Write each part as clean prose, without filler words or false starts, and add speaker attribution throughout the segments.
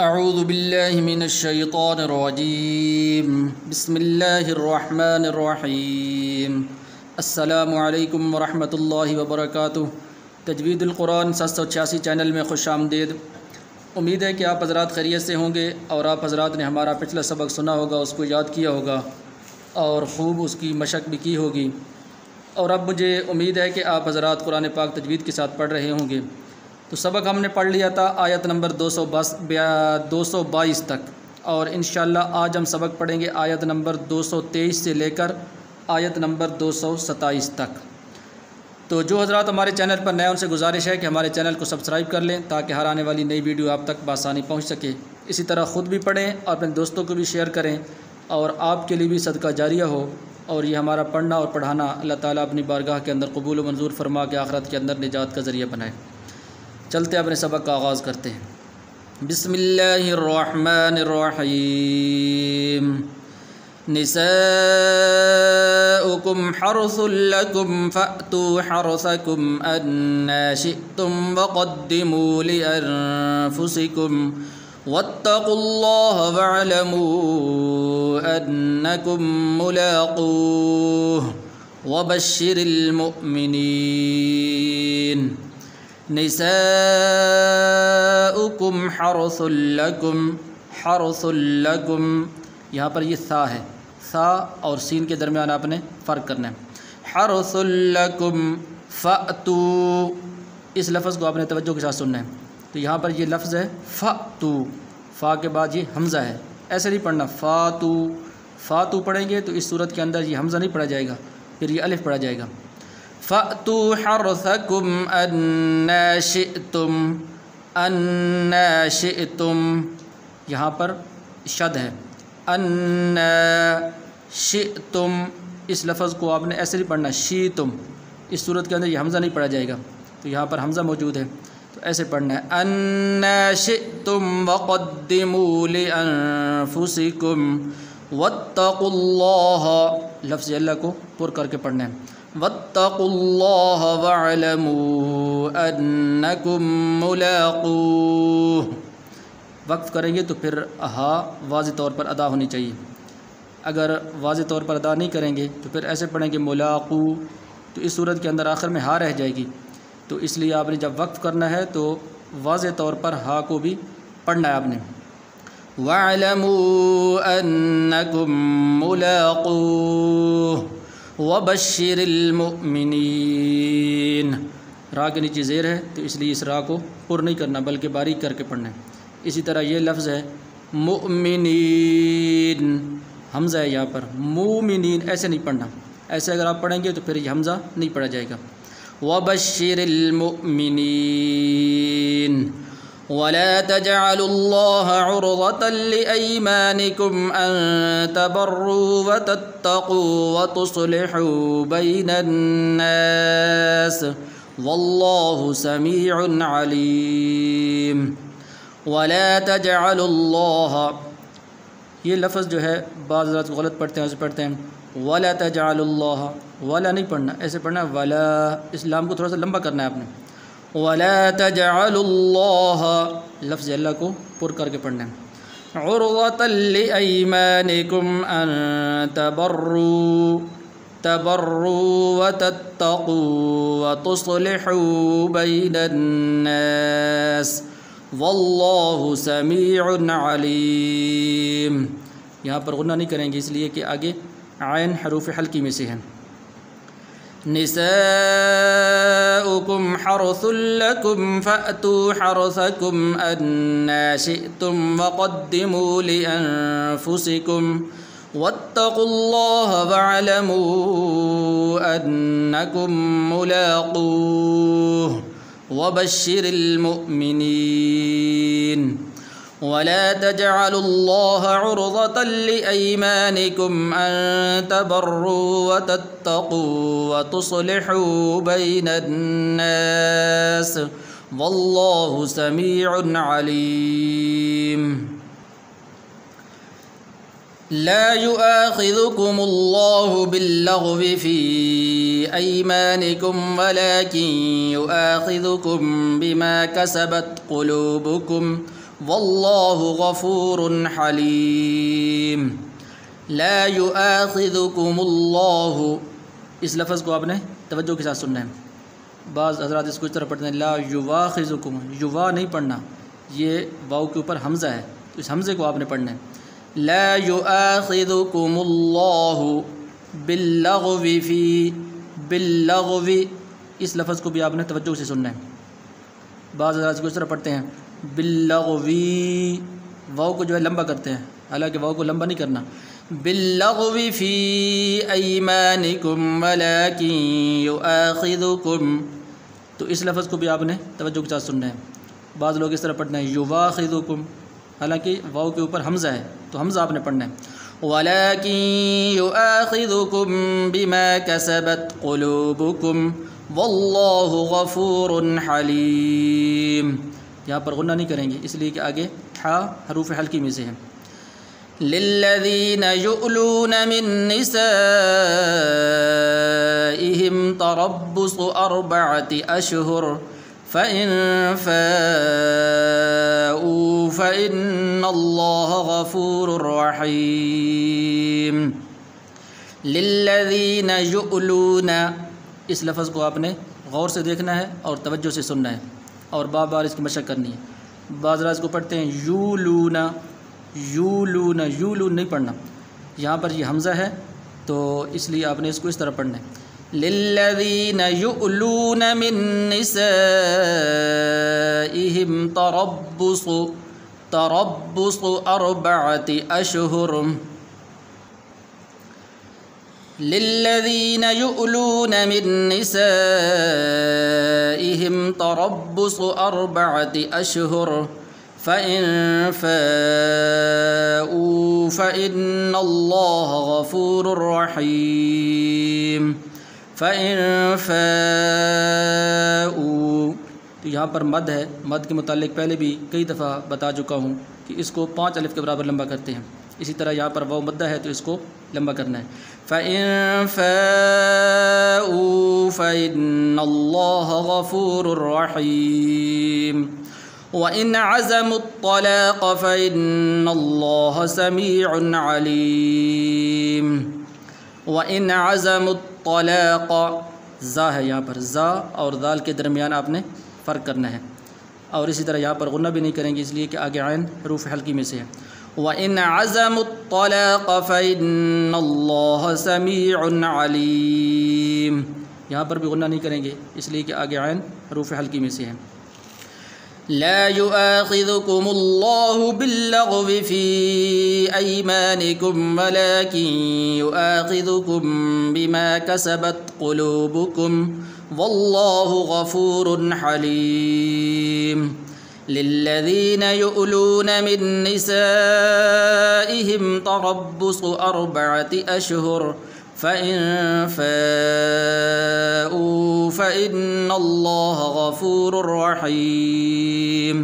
Speaker 1: اعوذ باللہ من الشیطان الرجیم بسم اللہ الرحمن الرحیم السلام علیکم ورحمۃ اللہ وبرکاتہ۔ تجوید القرآن 786 چینل میں خوش آمدید۔ امید ہے کہ آپ حضرات خیریت سے ہوں گے اور آپ حضرات نے ہمارا پچھلا سبق سنا ہوگا، اس کو یاد کیا ہوگا اور خوب اس کی مشق بھی کی ہوگی، اور اب مجھے امید ہے کہ آپ حضرات قرآن پاک تجوید کے ساتھ پڑھ رہے ہوں گے۔ تو سبق ہم نے پڑھ لیا تھا آیت نمبر 222 تک، اور انشاءاللہ آج ہم سبق پڑھیں گے آیت نمبر 223 سے لے کر آیت نمبر 227 تک۔ تو جو حضرات ہمارے چینل پر نئے ان سے گزارش ہے کہ ہمارے چینل کو سبسکرائب کر لیں تاکہ ہر آنے والی نئی ویڈیو آپ تک بآسانی پہنچ سکے۔ اسی طرح خود بھی پڑھیں اور اپنے دوستوں کو بھی شیئر کریں، اور آپ کے لیے بھی صدقہ جاریہ ہو، اور یہ ہمارا پڑھنا اور پڑھانا اللہ تعالیٰ اپنی بارگاہ کے اندر قبول و منظور فرما کے آخرت کے اندر نجات کا ذریعہ بنائے۔ چلتے اپنے سبق کا آغاز کرتے ہیں۔ بسم اللہ الرحمن الرحیم۔ نساؤکم حرث لکم فأتوا حرثکم انا شئتم وقدموا لأنفسکم واتقوا اللہ واعلموا انکم ملاقوہ وبشر المؤمنین۔ نساؤکم حرث لکم، یہاں پر یہ ثا ہے، ثا اور سین کے درمیان آپ نے فرق کرنا ہے۔ حرث لکم فأتو، اس لفظ کو آپ نے توجہ کے ساتھ سننا ہے۔ تو یہاں پر یہ لفظ ہے فأتو، فا کے بعد یہ حمزہ ہے، ایسے نہیں پڑھنا فاتو، فاتو پڑھیں گے تو اس صورت کے اندر یہ حمزہ نہیں پڑھا جائے گا، پھر یہ الف پڑھا جائے گا۔ فأتوا حرثکم انا شئتم، انا شئتم یہاں پر شد ہے، انا شئتم، اس لفظ کو آپ نے ایسے نہیں پڑھنا شئتم، اس صورت کے اندر یہ حمزہ نہیں پڑھا جائے گا، تو یہاں پر حمزہ موجود ہے تو ایسے پڑھنا ہے انا شئتم وقدموا لانفسکم واتقوا اللہ، لفظ اللہ کو پر کر کے پڑھنا ہے، واتقوا اللہ واعلموا انکم ملاقوہ۔ وقف کریں گے تو پھر ہا واضح طور پر ادا ہونی چاہیے، اگر واضح طور پر ادا نہیں کریں گے تو پھر ایسے پڑھیں گے ملاقو، تو اس صورت کے اندر آخر میں ہا رہ جائے گی، تو اس لیے آپ نے جب وقف کرنا ہے تو واضح طور پر ہا کو بھی پڑھنا ہے آپ نے۔ وَاعْلَمُوا أَنَّكُمْ مُلَاقُوهُ وَبَشِّرِ الْمُؤْمِنِينَ۔ را کے نیچے زیر ہے تو اس لیے اس را کو پر نہیں کرنا بلکہ باریک کر کے پڑھنا ہے۔ اسی طرح یہ لفظ ہے مؤمنین، حمزہ ہے یہاں پر، مومنین ایسے نہیں پڑھنا، ایسے اگر آپ پڑھیں گے تو پھر یہ حمزہ نہیں پڑھا جائے گا۔ وَبَشِّرِ الْمُؤْمِنِينَ وَلَا تَجْعَلُوا اللَّهَ عُرْضَةً لِأَيْمَانِكُمْ أَن تَبَرُّوا وَتَتَّقُوا وَتُصْلِحُوا بَيْنَ النَّاسِ وَاللَّهُ سَمِيعٌ عَلِيمٌ۔ وَلَا تَجْعَلُوا اللَّهَ، یہ لفظ جو ہے بعض حضرات غلط پڑھتے ہیں، اسے پڑھتے ہیں وَلَا تَجْعَلُوا اللَّهَ، وَلَا نہیں پڑھنا، ایسے پڑھنا ہے وَلَا، اس لام کو تھوڑا سا لمبا کرنا ہے آپ نے۔ وَلَا تَجْعَلُوا اللَّهَ، لفظ اللہ کو پر کر کے پڑھنا ہے، عُرْضَةً لِأَيْمَانِكُمْ أَن تَبَرُّوا وَتَتَّقُوا وَتُصْلِحُوا بَيْنَ النَّاسِ وَاللَّهُ سَمِيعٌ عَلِيمٌ۔ یہاں پر غنہ نہیں کریں گے اس لیے کہ آگے عین حروف حلقی میں سے ہیں۔ نساؤکم حرث لکم فأتوا حرثکم انا شئتم وقدموا لانفسکم واتقوا اللہ واعلموا انکم ملاقوہ وبشر المؤمنین۔ وَلَا تَجْعَلُوا اللَّهَ عُرْضَةً لِأَيْمَانِكُمْ أَن تَبَرُّوا وَتَتَّقُوا وَتُصْلِحُوا بَيْنَ النَّاسِ وَاللَّهُ سَمِيعٌ عَلِيمٌ۔ لا يؤاخذكم الله باللغو في أيمانكم ولكن يؤاخذكم بما كسبت قلوبكم واللہ غفور حلیم۔ لا یؤاخذکم اللہ، اس لفظ کو آپ نے توجہ کے ساتھ سننا ہے۔ بعض حضرات اس کو اس طرح پڑھتے ہیں لا یواخذکم، یوا نہیں پڑھنا، یہ واو کے اوپر حمزہ ہے، تو اس حمزے کو آپ نے پڑھنا ہے۔ لا یؤاخذکم اللہ باللغو فی، باللغو، اس لفظ کو بھی آپ نے توجہ سے سننا ہے۔ بعض حضرات اس کو اس طرح پڑھتے ہیں باللغو، واو کو جو ہے لمبا کرتے ہیں، حالانکہ واو کو لمبا نہیں کرنا۔ باللغو فی ایمانکم ولکن یؤاخذکم، تو اس لفظ کو بھی آپ نے توجہ کے ساتھ سننا ہے۔ بعض لوگ اس طرح پڑھنا ہے یواخذکم، حالانکہ واو کے اوپر حمزہ ہے، تو حمزہ آپ نے پڑھنا ہے۔ وَلَكِنْ يُؤَاخِذُكُمْ بِمَا كَسَبَتْ قُلُوبُكُمْ وَاللَّهُ غَفُورٌ حَلِيمٌ، یہاں پر غنہ نہیں کریں گے اس لیے کہ آگے حا حروف حلقی میں سے ہے۔ لِلَّذِينَ يُؤْلُونَ مِن نِّسَائِهِمْ تَرَبُّصُ 4 أَشْهُرٍ فَإِن فَاءُوا فَإِنَّ اللَّهَ غَفُورٌ رَّحِيمٌ۔ لِلَّذِينَ يُؤْلُونَ، اس لفظ کو آپ نے غور سے دیکھنا ہے اور توجہ سے سننا ہے اور بار بار اس کی مشق کرنی ہے۔ بعض راز کو پڑھتے ہیں یولون، یولون، یولون نہیں پڑھنا، یہاں پر یہ حمزہ ہے تو اس لیے آپ نے اس کو اس طرح پڑھنا ہے۔ لِلَّذِينَ يُؤْلُونَ مِن نِّسَائِهِمْ تَرَبُّصُ 4 أَشْهُرٍ، لِلَّذِينَ يُؤْلُونَ مِن نِّسَائِهِمْ تَرَبُّصُ 4 أَشْهُرٍ فَإِن فَاءُوا فَإِنَّ اللَّهَ غَفُورٌ رَّحِيمٌ۔ فَإِن فَاءُوا، تو یہاں پر مد ہے، مد کے متعلق پہلے بھی کئی دفعہ بتا چکا ہوں کہ اس کو 5 الف کے برابر لمبا کرتے ہیں، اسی طرح یہاں پر واو مدہ ہے تو اس کو لمبا کرنا ہے۔ فَإِن فَاءُوا فَإِنَّ اللَّهَ غَفُورٌ رَّحِيمٌ۔ وَإِنْ عَزَمُوا الطَّلَاقَ فَإِنَّ اللَّهَ سَمِيعٌ عَلِيمٌ۔ وَإِنْ عَزَمُوا الطَّلَاقَ، زا ہے یہاں پر، زا اور دال کے درمیان آپ نے فرق کرنا ہے، اور اسی طرح یہاں پر غنہ بھی نہیں کریں گے اس لیے کہ آگے عین حروف حلقی میں سے ہے۔ وَإِنْ عَزَمُوا الطَّلَاقَ فَإِنَّ اللَّهَ سَمِيعٌ عَلِيمٌ، یہاں پر بھی غنہ نہیں کریں گے اس لیے کہ آگے عین حروف حلقی میں سے ہے۔ لا يؤاخذكم الله باللغو في أيمانكم ولكن يؤاخذكم بما كسبت قلوبكم والله غفور حليم۔ للذين يؤلون من نسائهم تربص 4 أشهر فَإِن فَاءُوا فَإِنَّ اللَّهَ غَفُورٌ رَّحِيمٌ۔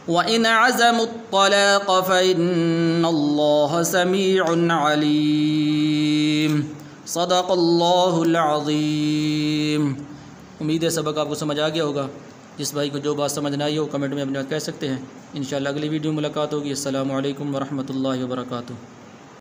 Speaker 1: وَإِنْ عَزَمُوا الطَّلَاقَ فَإِنَّ اللَّهَ سَمِيعٌ عَلِيمٌ۔ صدق اللہ العظیم۔ امید ہے سبق آپ کو سمجھ آ گیا ہوگا۔ جس بھائی کو جو بات سمجھ نہ آئی ہو کمنٹ میں اپنے بات کہہ سکتے ہیں۔ انشاءاللہ اگلی ویڈیو ملاقات ہوگی۔ السلام علیکم ورحمۃ اللہ وبرکاتہ۔